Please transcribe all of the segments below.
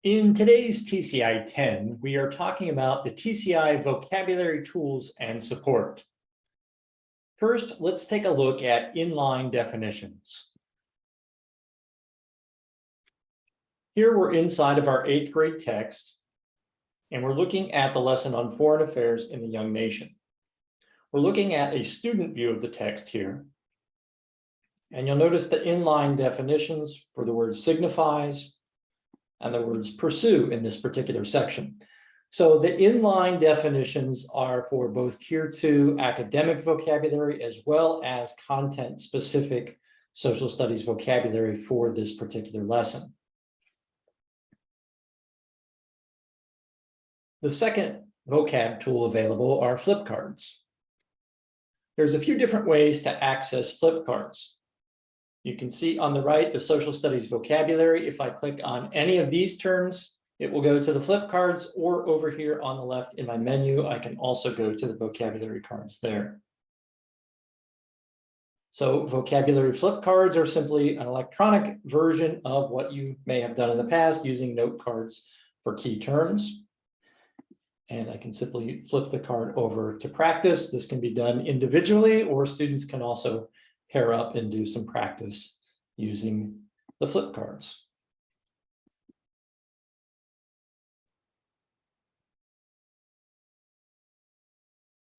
In today's TCI 10, we are talking about the TCI vocabulary tools and support. First, let's take a look at inline definitions. Here we're inside of our 8th grade text, and we're looking at the lesson on foreign affairs in the young nation. We're looking at a student view of the text here. And you'll notice the inline definitions for the word signifies and the words pursue in this particular section. So the inline definitions are for both Tier 2 academic vocabulary as well as content-specific social studies vocabulary for this particular lesson. The second vocab tool available are flip cards. There's a few different ways to access flip cards. You can see on the right the social studies vocabulary. If I click on any of these terms, it will go to the flip cards, or over here on the left in my menu, I can also go to the vocabulary cards there. So vocabulary flip cards are simply an electronic version of what you may have done in the past using note cards for key terms. And I can simply flip the card over to practice. This can be done individually, or students can also pair up and do some practice using the flip cards.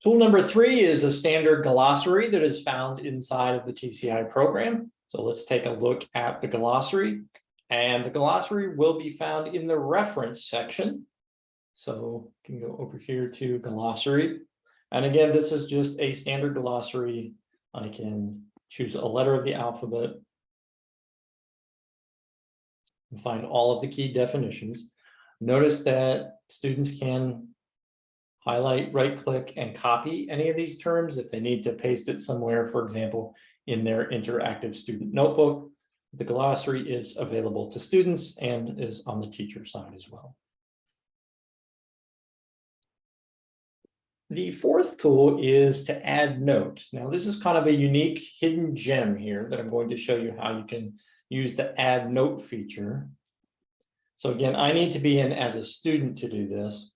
Tool number 3 is a standard glossary that is found inside of the TCI program. So let's take a look at the glossary. And the glossary will be found in the reference section. So you can go over here to glossary. And again, this is just a standard glossary. I can choose a letter of the alphabet and find all of the key definitions. Notice that students can highlight, right-click, and copy any of these terms if they need to paste it somewhere, for example, in their interactive student notebook. The glossary is available to students and is on the teacher side as well. The fourth tool is to add note. Now, this is kind of a unique hidden gem here that I'm going to show you how you can use the add note feature. So again, I need to be in as a student to do this.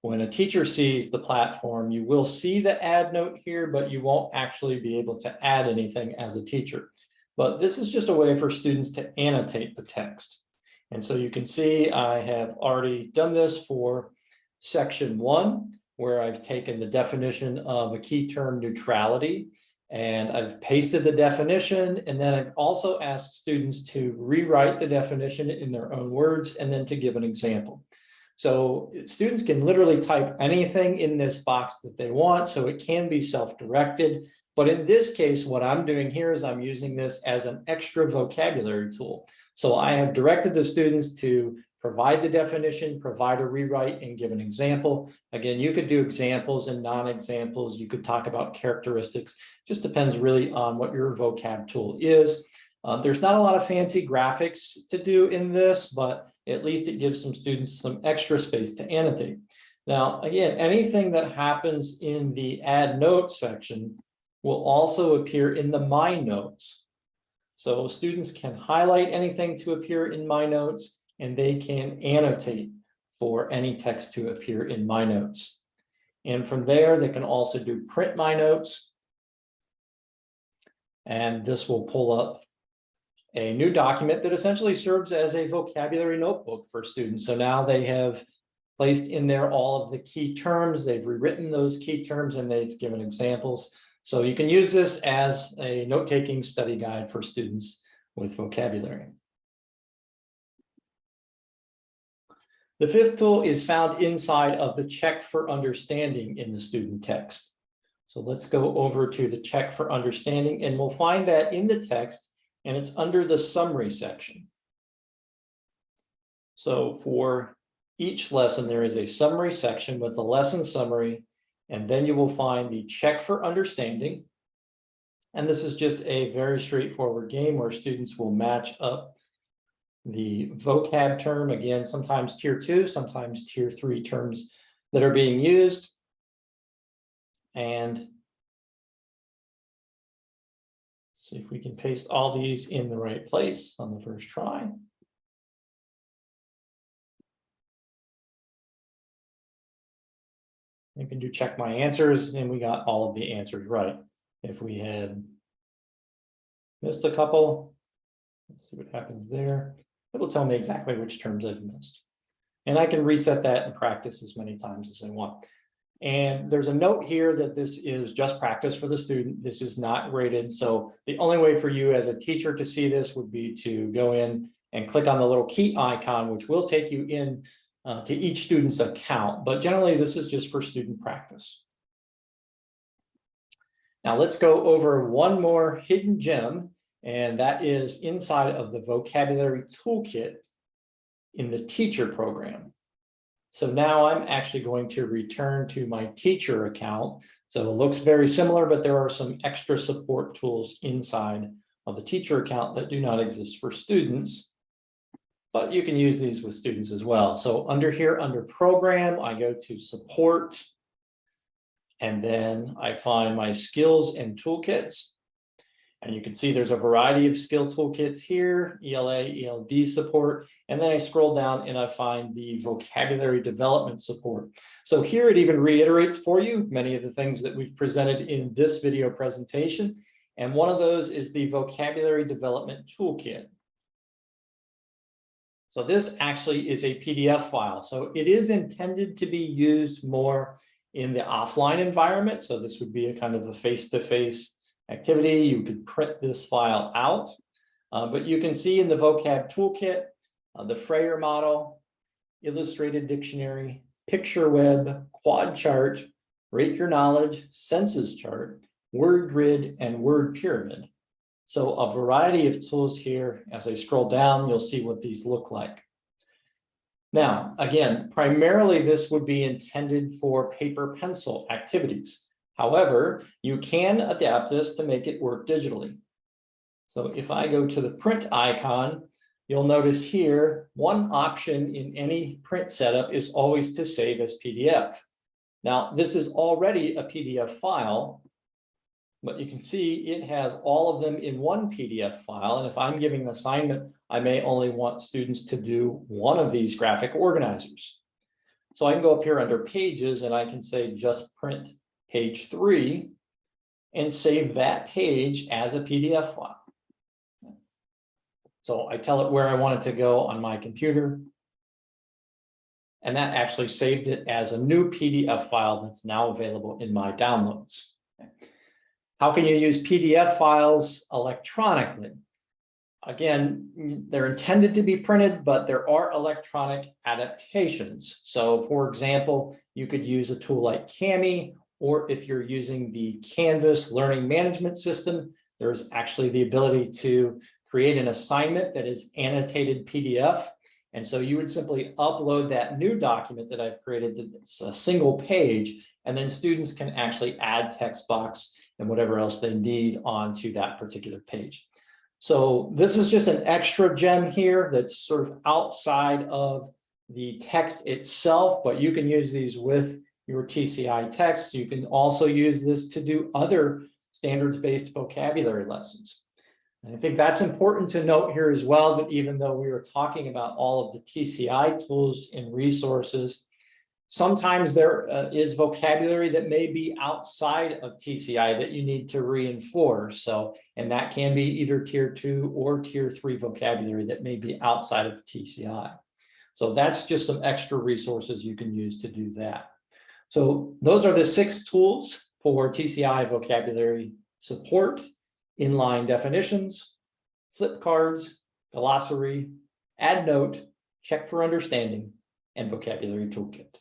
When a teacher sees the platform, you will see the add note here, but you won't actually be able to add anything as a teacher. But this is just a way for students to annotate the text. And so you can see I have already done this for section 1. Where I've taken the definition of a key term neutrality, and I've pasted the definition, and then I've also asked students to rewrite the definition in their own words and then to give an example. So students can literally type anything in this box that they want, so it can be self-directed. But in this case, what I'm doing here is I'm using this as an extra vocabulary tool. So I have directed the students to provide the definition, provide a rewrite, and give an example. Again, you could do examples and non-examples. You could talk about characteristics. Just depends really on what your vocab tool is. There's not a lot of fancy graphics to do in this, but at least it gives some students some extra space to annotate. Now, again, anything that happens in the add note section will also appear in the My Notes. So students can highlight anything to appear in My Notes, and they can annotate for any text to appear in My Notes. And from there, they can also do print My Notes. And this will pull up a new document that essentially serves as a vocabulary notebook for students. So now they have placed in there all of the key terms, they've rewritten those key terms, and they've given examples. So you can use this as a note-taking study guide for students with vocabulary. The fifth tool is found inside of the check for understanding in the student text. So let's go over to the check for understanding, and we'll find that in the text, and it's under the summary section. So for each lesson, there is a summary section with a lesson summary, and then you will find the check for understanding. And this is just a very straightforward game where students will match up the vocab term, again, sometimes tier 2, sometimes tier 3 terms that are being used. And see if we can paste all these in the right place on the first try. You can do check my answers, and we got all of the answers right. If we had missed a couple, let's see what happens there. It will tell me exactly which terms I've missed. And I can reset that and practice as many times as I want. And there's a note here that this is just practice for the student. This is not graded. So the only way for you as a teacher to see this would be to go in and click on the little key icon, which will take you in to each student's account. But generally, this is just for student practice. Now let's go over one more hidden gem, and that is inside of the vocabulary toolkit in the teacher program. So now I'm actually going to return to my teacher account. So it looks very similar, but there are some extra support tools inside of the teacher account that do not exist for students, but you can use these with students as well. So under here, under program, I go to support, and then I find my skills and toolkits. And you can see there's a variety of skill toolkits here, ELA, ELD support, and then I scroll down and I find the vocabulary development support. So here it even reiterates for you many of the things that we've presented in this video presentation. And one of those is the vocabulary development toolkit. So this actually is a PDF file. So it is intended to be used more in the offline environment. So this would be a kind of a face-to-face activity. You could print this file out, but you can see in the vocab toolkit, the Freyer model, illustrated dictionary, picture web, quad chart, rate your knowledge, census chart, word grid, and word pyramid. So a variety of tools here. As I scroll down, you'll see what these look like. Now, again, primarily this would be intended for paper pencil activities. However, you can adapt this to make it work digitally. So if I go to the print icon, you'll notice here, one option in any print setup is always to save as PDF. Now, this is already a PDF file, but you can see it has all of them in one PDF file. And if I'm giving an assignment, I may only want students to do one of these graphic organizers. So I can go up here under pages and I can say just print page 3 and save that page as a PDF file. So I tell it where I want it to go on my computer. And that actually saved it as a new PDF file that's now available in my downloads. How can you use PDF files electronically? Again, they're intended to be printed, but there are electronic adaptations. So for example, you could use a tool like Kami, or if you're using the Canvas learning management system, there's actually the ability to create an assignment that is annotated PDF. And so you would simply upload that new document that I've created that's a single page, and then students can actually add text box and whatever else they need onto that particular page. So this is just an extra gem here that's sort of outside of the text itself, but you can use these with your TCI text. You can also use this to do other standards-based vocabulary lessons. And I think that's important to note here as well, that even though we were talking about all of the TCI tools and resources, sometimes there is vocabulary that may be outside of TCI that you need to reinforce. So, and that can be either tier 2 or tier 3 vocabulary that may be outside of TCI. So that's just some extra resources you can use to do that. So those are the 6 tools for TCI vocabulary support: inline definitions, flip cards, glossary, add note, check for understanding, and vocabulary toolkit.